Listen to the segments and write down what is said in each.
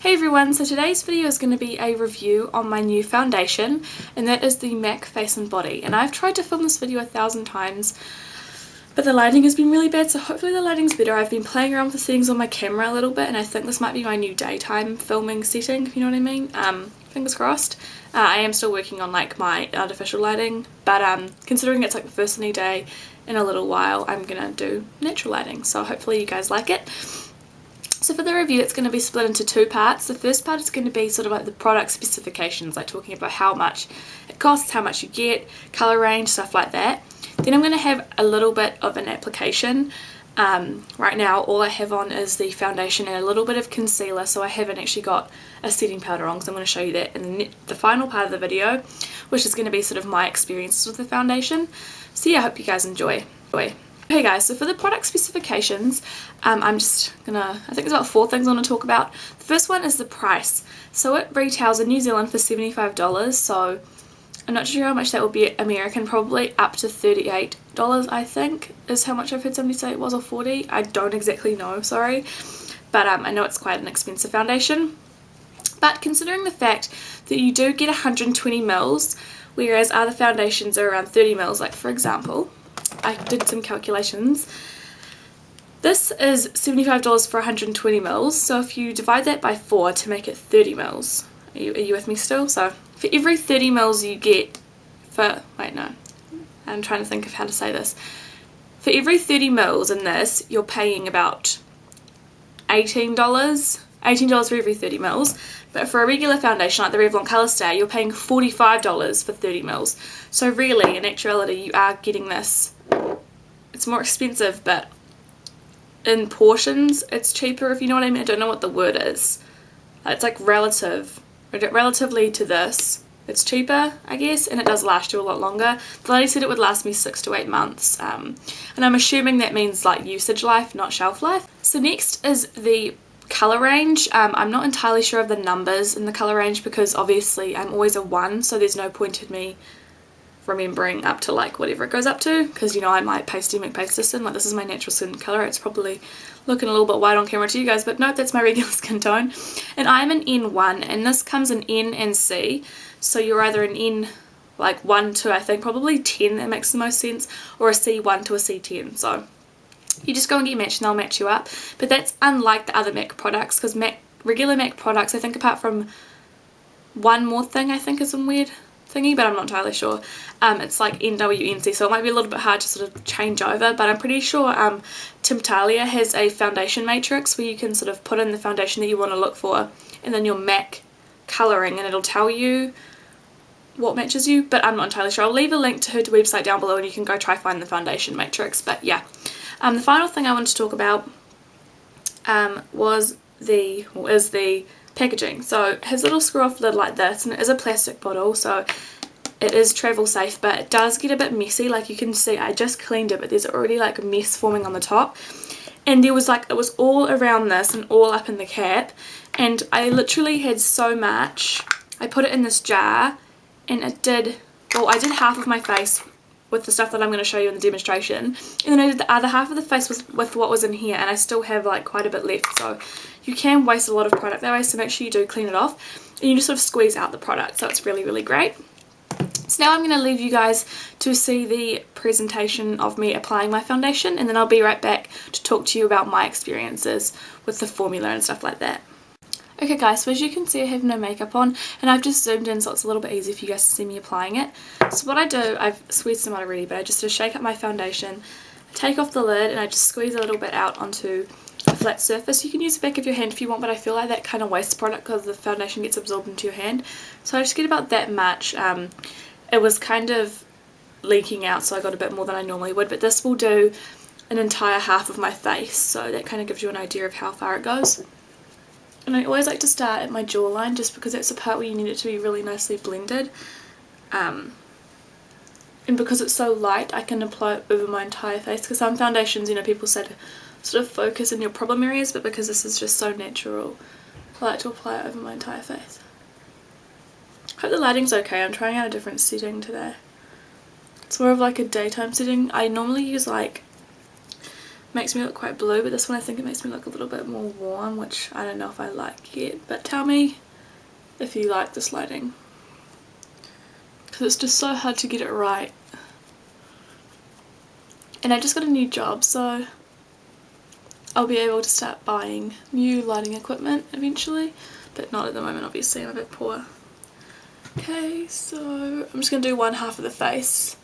Hey everyone, so today's video is going to be a review on my new foundation, and that is the MAC Face and Body. And I've tried to film this video 1,000 times, but the lighting has been really bad, so hopefully the lighting's better. I've been playing around with the settings on my camera a little bit, and I think this might be my new daytime filming setting, if you know what I mean. Fingers crossed. I am still working on like my artificial lighting, but considering it's like the first sunny day in a little while, I'm gonna do natural lighting, so hopefully you guys like it. So for the review, it's going to be split into two parts. The first part is going to be sort of like the product specifications, like talking about how much it costs, how much you get, colour range, stuff like that. Then I'm going to have a little bit of an application. Right now all I have on is the foundation and a little bit of concealer, so I haven't actually got a setting powder on, so I'm going to show you that in the final part of the video, which is going to be sort of my experiences with the foundation. So yeah, I hope you guys enjoy. Okay guys, so for the product specifications, I'm just gonna, I think there's about 4 things I want to talk about. The first one is the price. So it retails in New Zealand for $75, so I'm not sure how much that would be American, probably up to $38 I think, is how much I've heard somebody say it was, or 40, I don't exactly know, sorry. But I know it's quite an expensive foundation. But considering the fact that you do get 120 mils, whereas other foundations are around 30 mils, like for example, I did some calculations. This is $75 for 120 mils, so if you divide that by 4 to make it 30 mils, are you with me still? So for every 30 mils you get, I'm trying to think of how to say this. For every 30 mils in this, you're paying about $18 for every 30 mils, but for a regular foundation like the Revlon Colour Stay, you're paying $45 for 30 mils. So really, in actuality, you are getting this. It's more expensive, but in portions it's cheaper, if you know what I mean. I don't know what the word is. It's like relatively to this, it's cheaper, I guess, and it does last you a lot longer. The lady said it would last me 6 to 8 months, and I'm assuming that means like usage life, not shelf life. So next is the colour range. I'm not entirely sure of the numbers in the colour range because obviously I'm always a 1, so there's no point in me remembering up to like whatever it goes up to, because you know I might pasty make paste this in, like this is my natural skin colour. It's probably looking a little bit white on camera to you guys, but no, that's my regular skin tone, and I'm an N1, and this comes in N and C, so you're either an N like 1 to I think probably 10, that makes the most sense, or a C1 to a C10, so you just go and get matched and they'll match you up. But that's unlike the other MAC products, because regular MAC products, I think apart from one more thing I think is some weird thingy, but I'm not entirely sure, it's like NWNC, so it might be a little bit hard to sort of change over, but I'm pretty sure Temptalia has a foundation matrix where you can sort of put in the foundation that you want to look for and then your MAC colouring, and it'll tell you what matches you, but I'm not entirely sure. I'll leave a link to her website down below and you can go try find the foundation matrix. But yeah, the final thing I wanted to talk about is the packaging. So it has a little screw off lid like this, and it is a plastic bottle, so it is travel safe, but it does get a bit messy. Like you can see, I just cleaned it, but there's already like a mess forming on the top, and there was like, it was all around this and all up in the cap, and I literally had so much. I put it in this jar and it did, well, I did half of my face with the stuff that I'm going to show you in the demonstration, and then I did the other half of the face with what was in here, and I still have like quite a bit left, so you can waste a lot of product that way, so make sure you do clean it off and you just sort of squeeze out the product, so it's really, really great. So now I'm going to leave you guys to see the presentation of me applying my foundation, and then I'll be right back to talk to you about my experiences with the formula and stuff like that. Okay guys, so as you can see I have no makeup on, and I've just zoomed in so it's a little bit easier for you guys to see me applying it. So what I do, I've squeezed some out already, but I just shake up my foundation, take off the lid, and I just squeeze a little bit out onto a flat surface. You can use the back of your hand if you want, but I feel like that kind of wastes product because the foundation gets absorbed into your hand. So I just get about that much. It was kind of leaking out, so I got a bit more than I normally would, but this will do an entire half of my face, so that kind of gives you an idea of how far it goes. And I always like to start at my jawline, just because that's the part where you need it to be really nicely blended. And because it's so light, I can apply it over my entire face, because some foundations, you know, people say to sort of focus in your problem areas, but because this is just so natural, I like to apply it over my entire face. Hope the lighting's okay. I'm trying out a different setting today. It's more of like a daytime setting. I normally use like makes me look quite blue, but this one I think it makes me look a little bit more warm, which I don't know if I like yet, but tell me if you like this lighting, because it's just so hard to get it right. And I just got a new job, so I'll be able to start buying new lighting equipment eventually, but not at the moment obviously, I'm a bit poor. Okay, so I'm just going to do one half of the face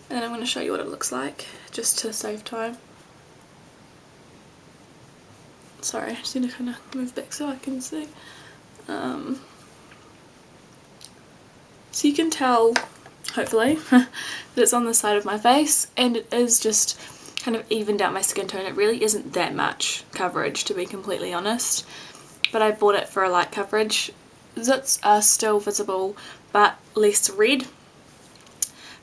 and then I'm going to show you what it looks like just to save time. Sorry, I just need to kind of move back so I can see. So you can tell, hopefully, that it's on the side of my face, and it is just kind of evened out my skin tone. It really isn't that much coverage, to be completely honest, but I bought it for a light coverage. Zits are still visible but less red,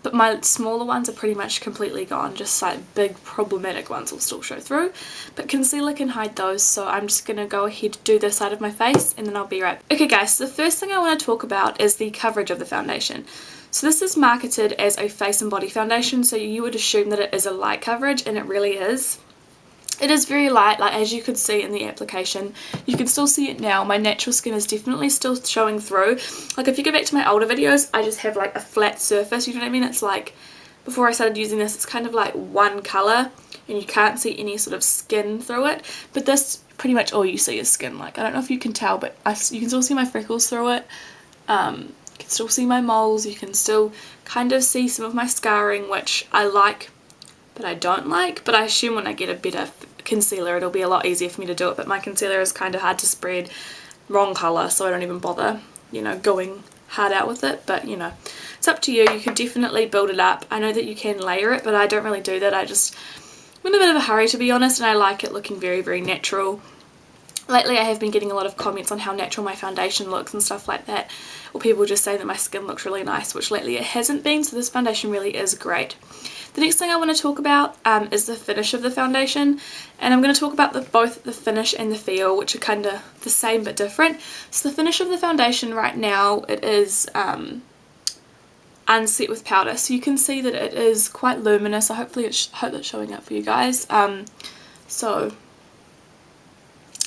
but my smaller ones are pretty much completely gone, just like big problematic ones will still show through, but concealer can hide those, so I'm just going to go ahead and do this side of my face and then I'll be right back. Okay guys, so the first thing I want to talk about is the coverage of the foundation. So this is marketed as a face and body foundation, so you would assume that it is a light coverage, and it really is. It is very light, like as you could see in the application. You can still see it now. My natural skin is definitely still showing through. Like if you go back to my older videos, I just have like a flat surface, you know what I mean? It's like, before I started using this, it's kind of like one colour and you can't see any sort of skin through it. But this, pretty much all you see is skin. Like, I don't know if you can tell, but you can still see my freckles through it. You can still see my moles. You can still kind of see some of my scarring, which I like, but I don't like. But I assume when I get a better concealer it'll be a lot easier for me to do it, but my concealer is kind of hard to spread, wrong colour, so I don't even bother, you know, going hard out with it. But you know, it's up to you. You could definitely build it up. I know that you can layer it, but I don't really do that. I'm in a bit of a hurry, to be honest, and I like it looking very, very natural. Lately I have been getting a lot of comments on how natural my foundation looks and stuff like that, or people just say that my skin looks really nice, which lately it hasn't been, so this foundation really is great. The next thing I want to talk about is the finish of the foundation, and I'm going to talk about both the finish and the feel, which are kind of the same but different. So the finish of the foundation right now, it is unset with powder, so you can see that it is quite luminous. I hope that's showing up for you guys. So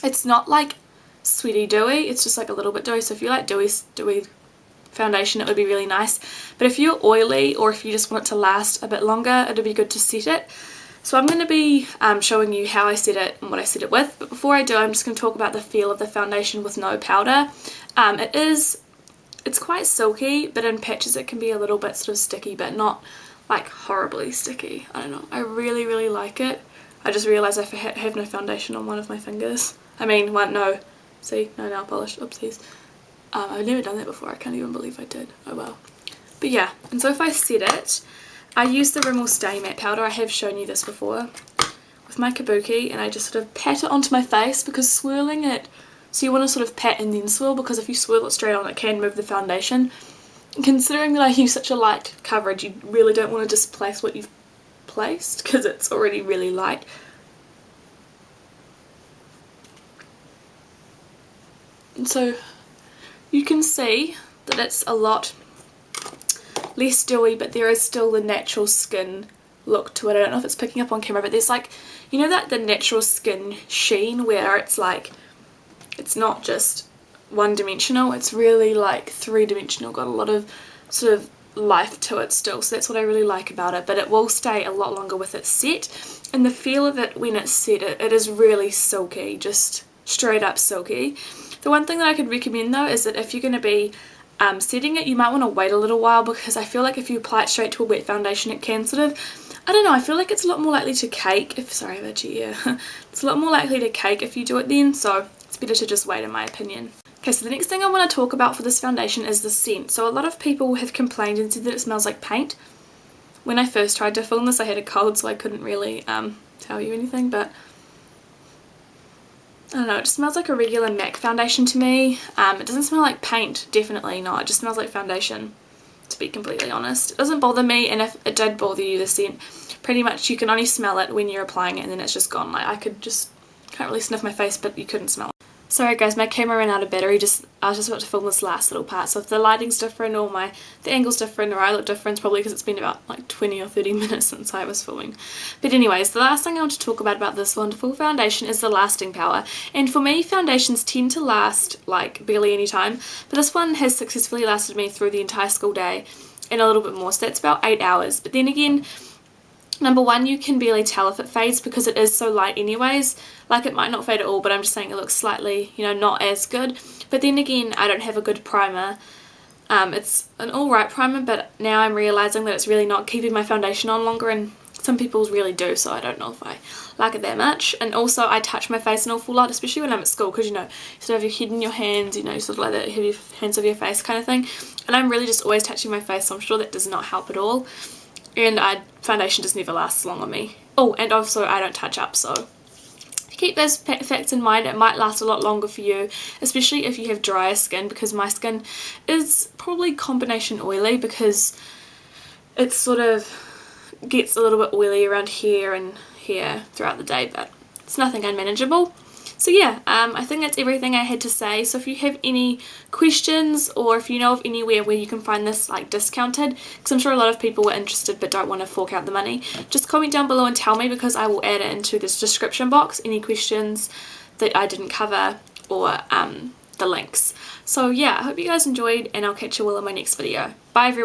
it's not like sweaty dewy, it's just like a little bit dewy, so if you like dewy foundation it would be really nice, but if you're oily or if you just want it to last a bit longer, it'll be good to set it. So I'm going to be showing you how I set it and what I set it with, but before I do I'm just going to talk about the feel of the foundation with no powder. It's quite silky, but in patches it can be a little bit sort of sticky, but not like horribly sticky. I don't know, I really, really like it. I just realised I have no foundation on one of my fingers. I mean, no nail polish, oopsies. I've never done that before, I can't even believe I did, oh well. But yeah, and so if I set it, I use the Rimmel Stay Matte powder. I have shown you this before, with my kabuki, and I just sort of pat it onto my face, because swirling it, so you want to sort of pat and then swirl, because if you swirl it straight on it can move the foundation. And considering that I use such a light coverage, you really don't want to displace what you've placed, because it's already really light. And so you can see that it's a lot less dewy, but there is still the natural skin look to it. I don't know if it's picking up on camera, but there's like, you know, that the natural skin sheen where it's like, it's not just one-dimensional, it's really like three-dimensional, got a lot of sort of life to it still, so that's what I really like about it. But it will stay a lot longer with it set, and the feel of it when it's set, it is really silky, just straight up silky. The one thing that I could recommend though is that if you're going to be setting it, you might want to wait a little while, because I feel like if you apply it straight to a wet foundation it can sort of, I don't know, I feel like it's a lot more likely to cake if, sorry about your ear, it's a lot more likely to cake if you do it then, so it's better to just wait in my opinion. Okay, so the next thing I want to talk about for this foundation is the scent. So a lot of people have complained and said that it smells like paint. When I first tried to film this I had a cold, so I couldn't really tell you anything, but I don't know, it just smells like a regular MAC foundation to me. It doesn't smell like paint, definitely not, it just smells like foundation, to be completely honest. It doesn't bother me, and if it did bother you, the scent, pretty much you can only smell it when you're applying it and then it's just gone. Like I can't really sniff my face, but you couldn't smell it. Sorry guys, my camera ran out of battery, I was just about to film this last little part, so if the lighting's different or the angle's different or I look different, it's probably because it's been about like 20 or 30 minutes since I was filming. But anyways, the last thing I want to talk about this wonderful foundation is the lasting power. And for me, foundations tend to last like barely any time, but this one has successfully lasted me through the entire school day and a little bit more, so that's about 8 hours. But then again, number one, you can barely tell if it fades because it is so light anyways. Like, it might not fade at all, but I'm just saying it looks slightly, you know, not as good. But then again, I don't have a good primer. It's an alright primer, but now I'm realising that it's really not keeping my foundation on longer, and some people's really do, so I don't know if I like it that much. And also, I touch my face an awful lot, especially when I'm at school, because, you know, you sort of have your head in your hands, you know, sort of like that, have your hands over your face kind of thing. And I'm really just always touching my face, so I'm sure that does not help at all. And foundation just never lasts long on me. Oh, and also I don't touch up, so if you keep those facts in mind, it might last a lot longer for you, especially if you have drier skin, because my skin is probably combination oily, because it sort of gets a little bit oily around here and here throughout the day, but it's nothing unmanageable. So yeah, I think that's everything I had to say. So if you have any questions, or if you know of anywhere where you can find this like discounted, because I'm sure a lot of people were interested but don't want to fork out the money, just comment down below and tell me, because I will add it into this description box, any questions that I didn't cover, or the links. So yeah, I hope you guys enjoyed, and I'll catch you all in my next video. Bye everyone.